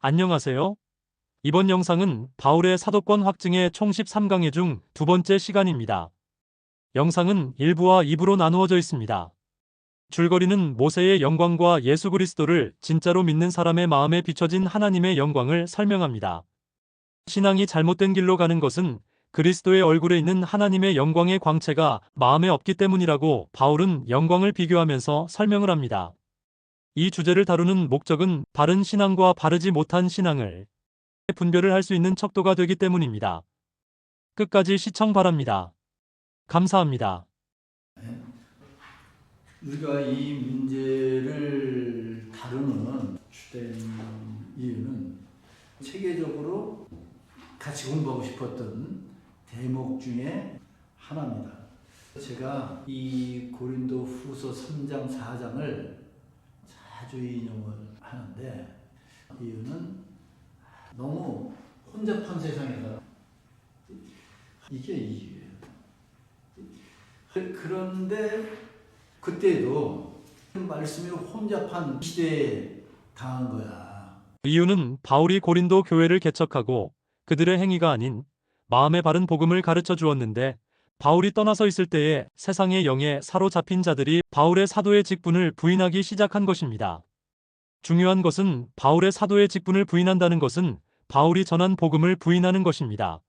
안녕하세요. 이번 영상은 바울의 사도권 확증의 총 13강의 중 두 번째 시간입니다. 영상은 1부와 2부로 나누어져 있습니다. 줄거리는 모세의 영광과 예수 그리스도를 진짜로 믿는 사람의 마음에 비춰진 하나님의 영광을 설명합니다. 신앙이 잘못된 길로 가는 것은 그리스도의 얼굴에 있는 하나님의 영광의 광채가 마음에 없기 때문이라고 바울은 영광을 비교하면서 설명을 합니다. 이 주제를 다루는 목적은 바른 신앙과 바르지 못한 신앙을 분별을 할 수 있는 척도가 되기 때문입니다. 끝까지 시청 바랍니다. 감사합니다. 우리가 이 문제를 다루는 주된 이유는 체계적으로 같이 공부하고 싶었던 대목 중에 하나입니다. 제가 이 고린도 후서 3장 4장을 자주 인용을 하는데 이유는 너무 혼잡한 세상에서 이게 이유예요. 그런데 그때도 말씀이 혼잡한 시대에 당한 거야. 이유는 바울이 고린도 교회를 개척하고 그들의 행위가 아닌 마음의 바른 복음을 가르쳐 주었는데 바울이 떠나서 있을 때에 세상의 영에 사로잡힌 자들이 바울의 사도의 직분을 부인하기 시작한 것입니다. 중요한 것은 바울의 사도의 직분을 부인한다는 것은 바울이 전한 복음을 부인하는 것입니다.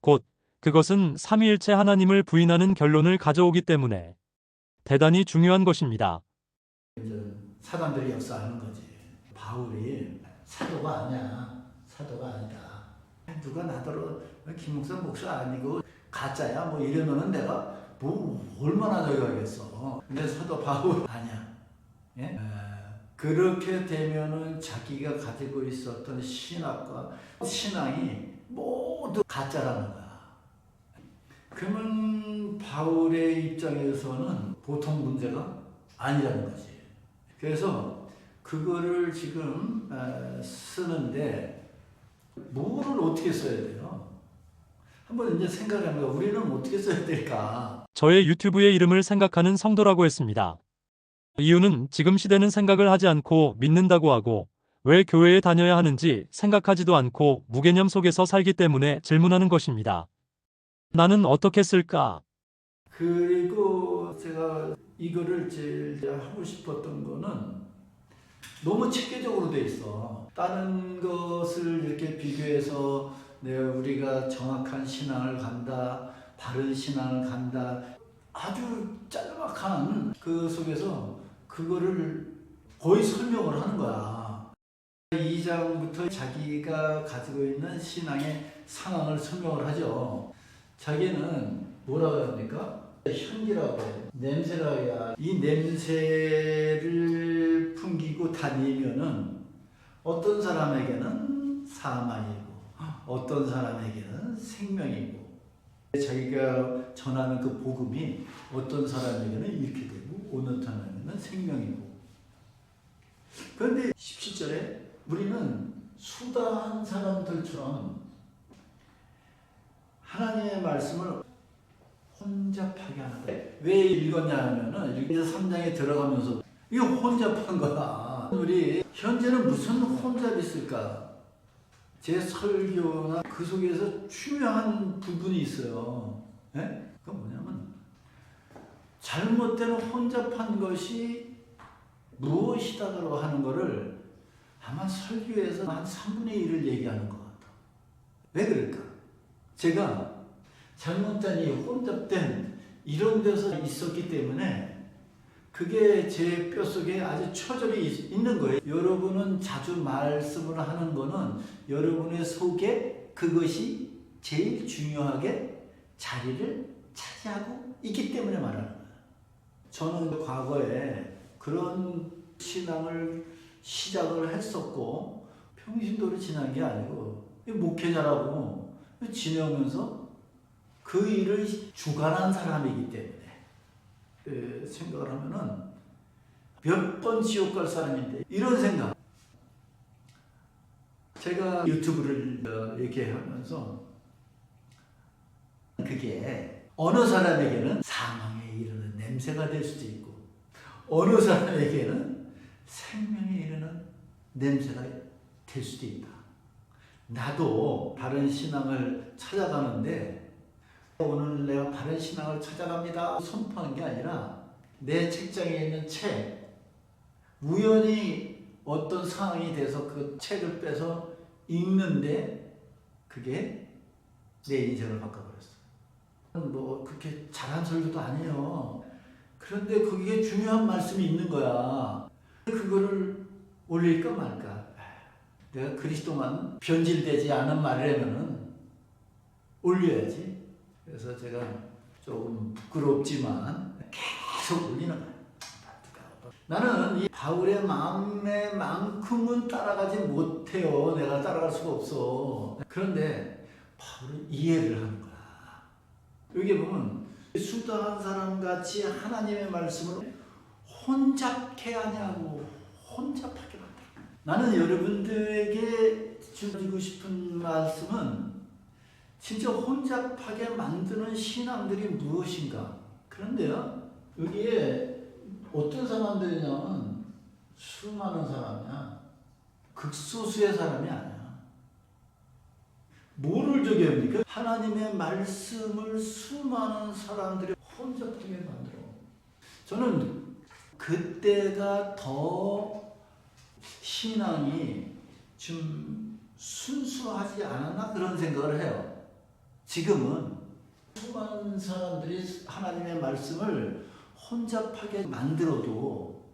곧 그것은 삼위일체 하나님을 부인하는 결론을 가져오기 때문에 대단히 중요한 것입니다. 사단들이 역사하는 거지. 바울이 사도가 아니야. 사도가 아니다. 누가 나더러 김목사 목사 아니고 가짜야 뭐 이러면은 내가 뭐 얼마나 저기 하겠어. 근데 사도 바울 아니야. 예? 그렇게 되면은 자기가 가지고 있었던 신학과 신앙이 모두 가짜라는 거야. 그러면 바울의 입장에서는 보통 문제가 아니라는 거지. 그래서 그거를 지금 쓰는데 뭐를 어떻게 써야 돼요? 한번 이제 생각을 해보면 우리는 어떻게 써야 될까? 저의 유튜브의 이름을 생각하는 성도라고 했습니다. 이유는 지금 시대는 생각을 하지 않고 믿는다고 하고 왜 교회에 다녀야 하는지 생각하지도 않고 무개념 속에서 살기 때문에 질문하는 것입니다. 나는 어떻게 쓸까? 그리고 제가 이거를 제일 하고 싶었던 거는 너무 체계적으로 돼 있어. 다른 것을 이렇게 비교해서 우리가 정확한 신앙을 간다, 바른 신앙을 간다. 아주 짤막한 그 속에서 그거를 거의 설명을 하는 거야. 2장부터 자기가 가지고 있는 신앙의 상황을 설명을 하죠. 자기는 뭐라고 합니까? 향기라고 해. 냄새라고 해야. 이 냄새를 풍기고 다니면은 어떤 사람에게는 사망이고 어떤 사람에게는 생명이고 자기가 전하는 그 복음이 어떤 사람에게는 이렇게 되고 어느 사람에게는 생명이고. 그런데 17절에 우리는 수다한 사람들처럼 하나님의 말씀을 혼잡하게 하는 거예요. 왜 읽었냐 하면은 3장에 들어가면서 이거 혼잡한 거야. 우리 현재는 무슨 혼잡이 있을까? 제 설교나 그 속에서 중요한 부분이 있어요. 예? 그건 뭐냐면 잘못된 혼잡한 것이 무엇이다라고 하는 거를 아마 설교에서 한 3분의 1을 얘기하는 것 같아. 왜 그럴까? 제가 잘못된 이 혼잡된 이런 데서 있었기 때문에 그게 제 뼛속에 아주 처절히 있는 거예요. 여러분은 자주 말씀을 하는 거는 여러분의 속에 그것이 제일 중요하게 자리를 차지하고 있기 때문에 말하는 거예요. 저는 과거에 그런 신앙을 시작을 했었고 평신도로 지난 게 아니고 목회자라고 지내면서 그 일을 주관한 사람이기 때문에 생각을 하면은 몇 번 지옥 갈 사람인데 이런 생각. 제가 유튜브를 이렇게 하면서 그게 어느 사람에게는 사망에 이르는 냄새가 될 수도 있고 어느 사람에게는 생명에 이르는 냄새가 될 수도 있다. 나도 바른 신앙을 찾아가는데 오늘 내가 바른 신앙을 찾아갑니다 선포한 게 아니라 내 책장에 있는 책, 우연히 어떤 상황이 돼서 그 책을 빼서 읽는데 그게 내 인생을 바꿔버렸어. 뭐 그렇게 잘한 설교도 아니에요. 그런데 거기에 중요한 말씀이 있는 거야. 그거를 올릴까 말까. 내가 그리스도만 변질되지 않은 말이라면은 올려야지. 그래서 제가 조금 부끄럽지만 계속 올리는 거야. 나는 이 바울의 마음에만큼은 따라가지 못해요. 내가 따라갈 수가 없어. 그런데 바울은 이해를 하는 거야. 여기 보면 수다한 사람같이 하나님의 말씀을 혼잡케 하냐고. 혼잡하게 만들어. 나는 여러분들에게 주고 싶은 말씀은 진짜 혼잡하게 만드는 신앙들이 무엇인가. 그런데요, 여기에 어떤 사람들이냐면 수많은 사람이야. 극소수의 사람이 아니야. 뭐를 저기 합니까? 하나님의 말씀을 수많은 사람들이 혼잡하게 만들어. 저는 그때가 더 신앙이 좀 순수하지 않았나 그런 생각을 해요. 지금은 수많은 사람들이 하나님의 말씀을 혼잡하게 만들어도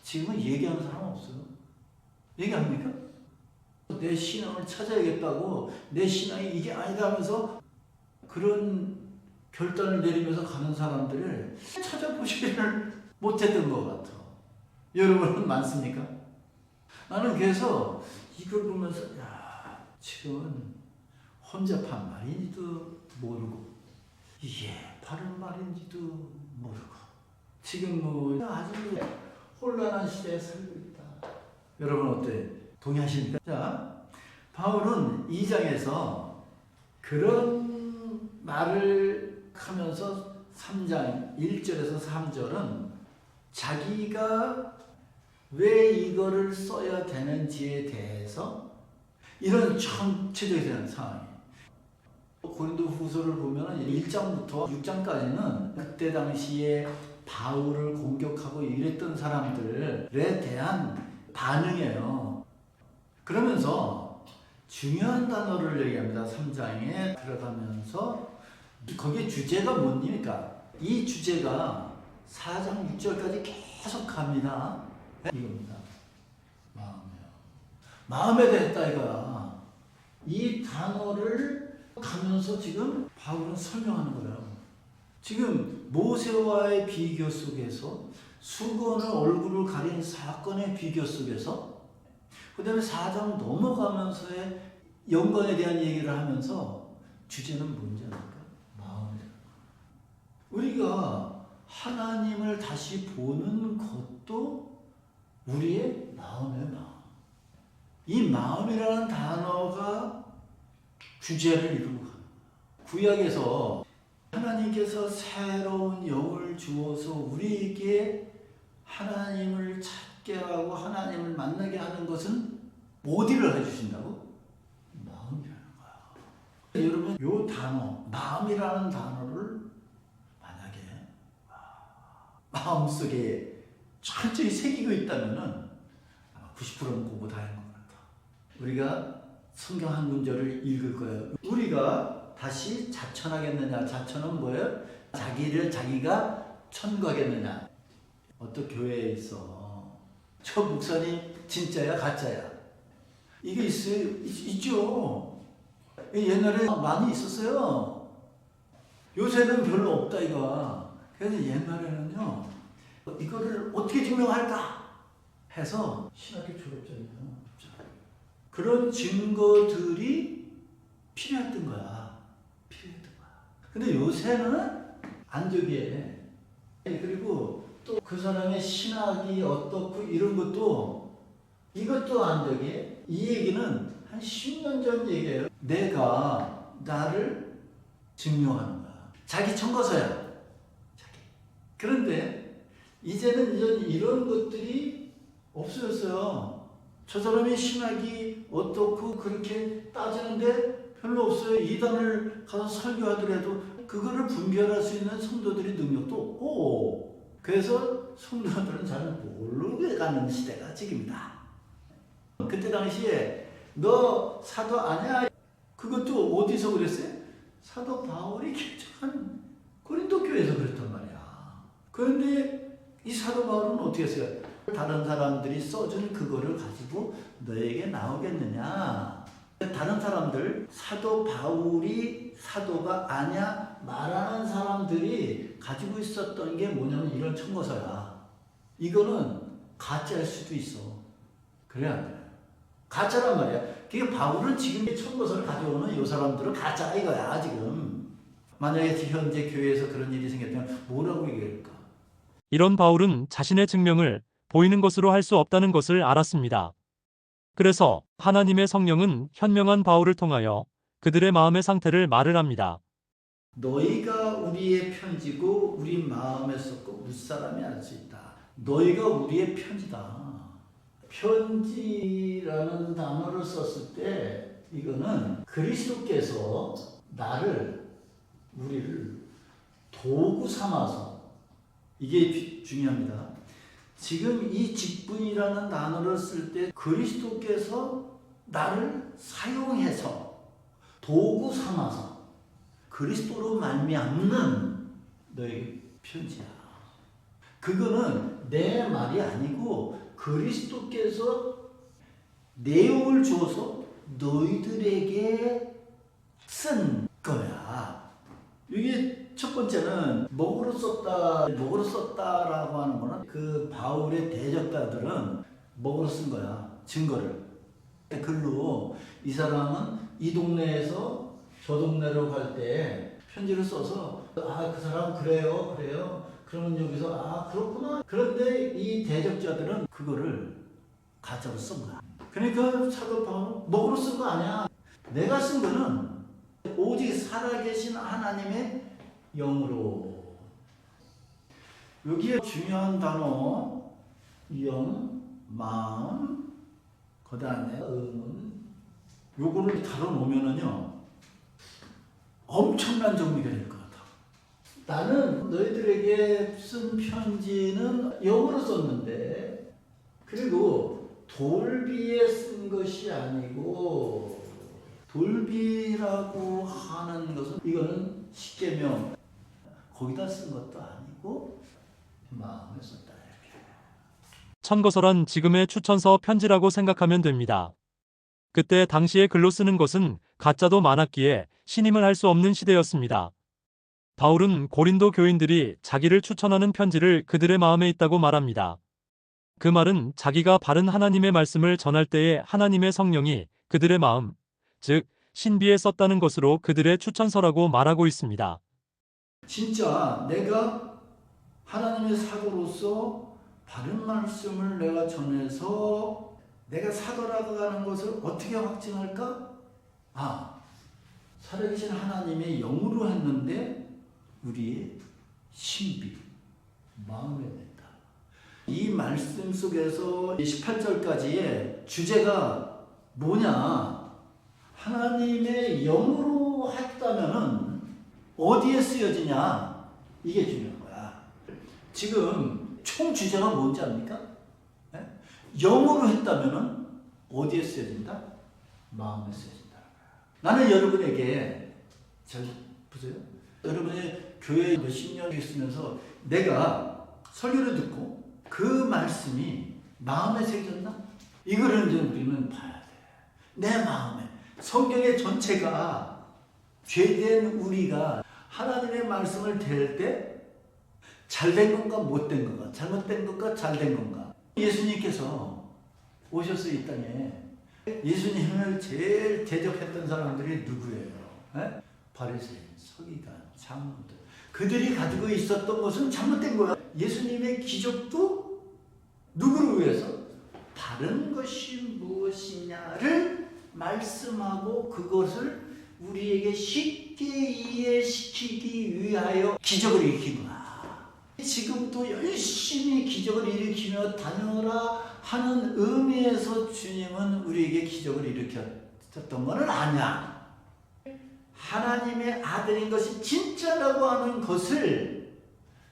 지금은 얘기하는 사람 없어요. 얘기합니까? 내 신앙을 찾아야겠다고 내 신앙이 이게 아니다 하면서 그런 결단을 내리면서 가는 사람들을 찾아보시지를 못했던 것 같아. 여러분은 많습니까? 나는 그래서 이걸 보면서 야, 지금은 혼잡한 말인지도 모르고 이게 바른 말인지도 모르고 지금 뭐 아주 혼란한 시대에 살고 있다. 여러분 어때? 동의하십니까? 자, 바울은 2장에서 그런 말을 하면서 3장 1절에서 3절은 자기가 왜 이거를 써야 되는지에 대해서 이런 전체적인 상황이에요. 고린도 후서를 보면 1장부터 6장까지는 그때 당시에 바울을 공격하고 이랬던 사람들에 대한 반응이에요. 그러면서 중요한 단어를 얘기합니다. 3장에 들어가면서 거기에 주제가 뭡니까? 이 주제가 4장 6절까지 계속 갑니다. 이겁니다. 마음에 대했다 이거야. 이 단어를 가면서 지금 바울은 설명하는 거예요. 지금 모세와의 비교 속에서 수건을 얼굴을 가린 사건의 비교 속에서 그 다음에 4장 넘어가면서의 영광에 대한 얘기를 하면서 주제는 뭔지 알까? 마음이다. 우리가 하나님을 다시 보는 것도 우리의 마음의 마음. 이 마음이라는 단어가 주제를 이루고 가는 거예요. 구약에서 하나님께서 새로운 영을 주어서 우리에게 하나님을 찾게 하고 하나님을 만나게 하는 것은 어디를 해주신다고? 마음이라는 거야. 여러분 이 단어, 마음이라는 단어를 만약에 마음속에 철저히 새기고 있다면 90%는 공부 다 한 것 같아. 우리가 성경 한 문절을 읽을 거예요. 우리가 다시 자천하겠느냐? 자천은 뭐예요? 자기가 천거하겠느냐? 어떤 교회에 있어. 저 목사님 진짜야 가짜야? 이게 있어요? 있죠. 옛날에 많이 있었어요. 요새는 별로 없다 이거. 그래서 옛날에는요. 이거를 어떻게 증명할까? 해서 신학교 졸업전이요. 그런 증거들이 필요했던 거야. 근데 요새는 안 되게. 그리고 또 그 사람의 신학이 어떻고 이런 것도 이것도 안 되게. 이 얘기는 한 10년 전 얘기예요. 내가 나를 증명하는 거야. 자기 청거서야. 자기. 그런데 이제는 이런 것들이 없어졌어요. 저 사람의 신학이 어떻고 그렇게 따지는데 별로 없어요. 이단을 가서 설교하더라도 그거를 분별할 수 있는 성도들이 능력도 없고, 그래서 성도들은 잘 모르게 가는 시대가 지금이다. 그때 당시에 너 사도 아냐? 그것도 어디서 그랬어요? 사도 바울이 개척한 고린도 교회에서 그랬단 말이야. 그런데 이 사도 바울은 어떻게 했어요? 다른 사람들이 써준 그거를 가지고 너에게 나오겠느냐? 다른 사람들, 사도 바울이 사도가 아냐 말하는 사람들이 가지고 있었던 게 뭐냐면 이런 청거서야. 이거는 가짜일 수도 있어. 그래야 안 돼. 가짜란 말이야. 그게 바울은 지금 이 청거서를 가져오는 이 사람들은 가짜 이거야 지금. 만약에 현재 교회에서 그런 일이 생겼다면 뭐라고 얘기할까? 이런 바울은 자신의 증명을 보이는 것으로 할 수 없다는 것을 알았습니다. 그래서 하나님의 성령은 현명한 바울을 통하여 그들의 마음의 상태를 말을 합니다. 너희가 우리의 편지고 우리 마음에 썼고 무사람이 알 수 있다. 너희가 우리의 편지다. 편지라는 단어를 썼을 때 이거는 그리스도께서 우리를 도구 삼아서, 이게 중요합니다. 지금 이 직분이라는 단어를 쓸 때 그리스도께서 나를 사용해서 도구 삼아서 그리스도로 말미암는 너의 편지야. 그거는 내 말이 아니고 그리스도께서 내용을 주어서 너희들에게 쓴 거야. 이게 첫 번째는 목으로 썼다라고 하는 거는 그 바울의 대적자들은 목으로 쓴 거야. 증거를. 글로 이 사람은 이 동네에서 저 동네로 갈 때 편지를 써서 그 사람 그래요. 그러면 여기서 그렇구나. 그런데 이 대적자들은 그거를 가짜로 쓴 거야. 그러니까 사도 바울은 목으로 쓴 거 아니야. 내가 쓴 거는 오직 살아계신 하나님의 영으로. 여기에 중요한 단어 영, 마음, 그 다음에 의문, 요거를 다뤄놓으면은요 엄청난 정리가 될 것 같아. 나는 너희들에게 쓴 편지는 영어로 썼는데, 그리고 돌비에 쓴 것이 아니고, 돌비라고 하는 것은 이거는 십계명 거기다 쓴 것도 아니고 마음에 썼다. 천거서란 지금의 추천서 편지라고 생각하면 됩니다. 그때 당시에 글로 쓰는 것은 가짜도 많았기에 신임을 할 수 없는 시대였습니다. 바울은 고린도 교인들이 자기를 추천하는 편지를 그들의 마음에 있다고 말합니다. 그 말은 자기가 바른 하나님의 말씀을 전할 때에 하나님의 성령이 그들의 마음, 즉 신비에 썼다는 것으로 그들의 추천서라고 말하고 있습니다. 진짜 내가 하나님의 사도로서 바른 말씀을 내가 전해서 내가 사도라고 하는 것을 어떻게 확증할까? 살아계신 하나님의 영으로 했는데 우리의 신비, 마음에 든다. 이 말씀 속에서 18절까지의 주제가 뭐냐? 하나님의 영으로 했다면은 어디에 쓰여지냐? 이게 중요한 거야. 지금 총 주제가 뭔지 압니까? 영으로 했다면은 어디에 쓰여진다? 마음에 쓰여진다. 나는 여러분에게 잘 보세요. 여러분이 교회에 몇십 년 있으면서 내가 설교를 듣고 그 말씀이 마음에 새겨졌나? 이거를 이제 우리는 봐야 돼. 내 마음에. 성경의 전체가 죄된 우리가 하나님의 말씀을 댈 때 잘된 건가 못된 건가, 잘못된 건가 잘된 건가. 예수님께서 오셨어요, 이 땅에. 예수님을 제일 대적했던 사람들이 누구예요? 바리새인, 서기관, 장로들. 그들이 가지고 있었던 것은 잘못된 거야. 예수님의 기적도 누구를 위해서? 바른 것이 무엇이냐를 말씀하고 그것을 우리에게 쉽게 이해시키기 위하여 기적을 일으킨 거야. 지금도 열심히 기적을 일으키며 다녀라 하는 의미에서 주님은 우리에게 기적을 일으켰던 것은 아니야. 하나님의 아들인 것이 진짜라고 하는 것을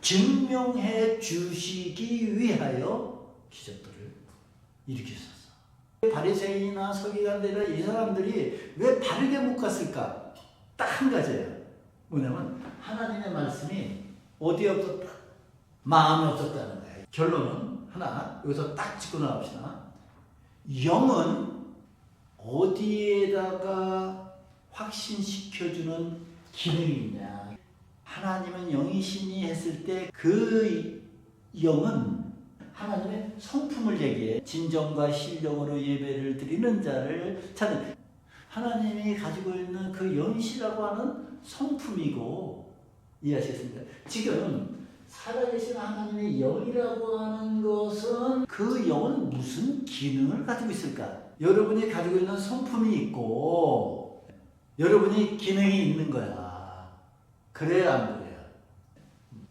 증명해 주시기 위하여 기적들을 일으키셨어. 바리새인이나 서기관들이나 이 사람들이 왜 바르게 못 갔을까? 딱 한 가지예요. 뭐냐면 하나님의 말씀이 어디에 없었다? 마음에 없었다는 거예요. 결론은 하나, 여기서 딱 짚고 나갑시다. 영은 어디에다가 확신시켜주는 기능이 있냐? 하나님은 영이시니 했을 때 그 영은 하나님의 성품을 얘기해. 진정과 신령으로 예배를 드리는 자를 찾는, 하나님이 가지고 있는 그 영이시라고 하는 성품이고, 이해하시겠습니까? 지금 살아계신 하나님의 영이라고 하는 것은 그 영은 무슨 기능을 가지고 있을까? 여러분이 가지고 있는 성품이 있고 여러분이 기능이 있는 거야. 그래야 안 그래요?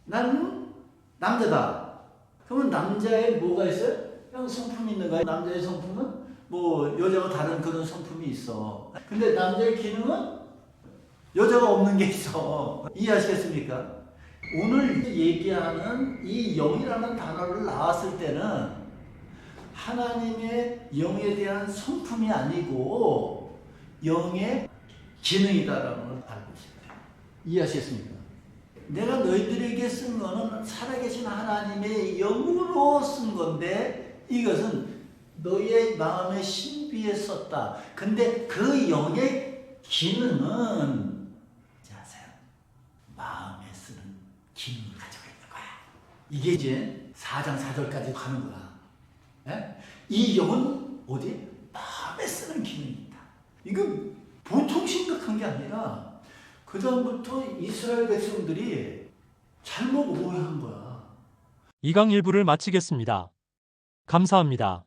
나는 남자다. 그러면 남자에 뭐가 있어요? 그냥 성품이 있는 거야. 남자의 성품은 뭐 여자와 다른 그런 성품이 있어. 근데 남자의 기능은 여자가 없는 게 있어. 이해하시겠습니까? 오늘 얘기하는 이 영이라는 단어를 나왔을 때는 하나님의 영에 대한 성품이 아니고 영의 기능이다라는 걸 알고 있어요. 이해하시겠습니까? 내가 너희들에게 쓴 거는 살아계신 하나님의 영으로 쓴 건데 이것은 너희의 마음의 신비에 썼다. 근데 그 영의 기능은 마음에 쓰는 기능을 가지고 있는 거야. 이게 이제 4장 4절까지 가는 거야. 예? 이 영은 어디? 마음에 쓰는 기능이 있다. 이거 보통 심각한 게 아니라 그 다음부터 이스라엘 백성들이 잘못 오해한 거야. 2강 1부를 마치겠습니다. 감사합니다.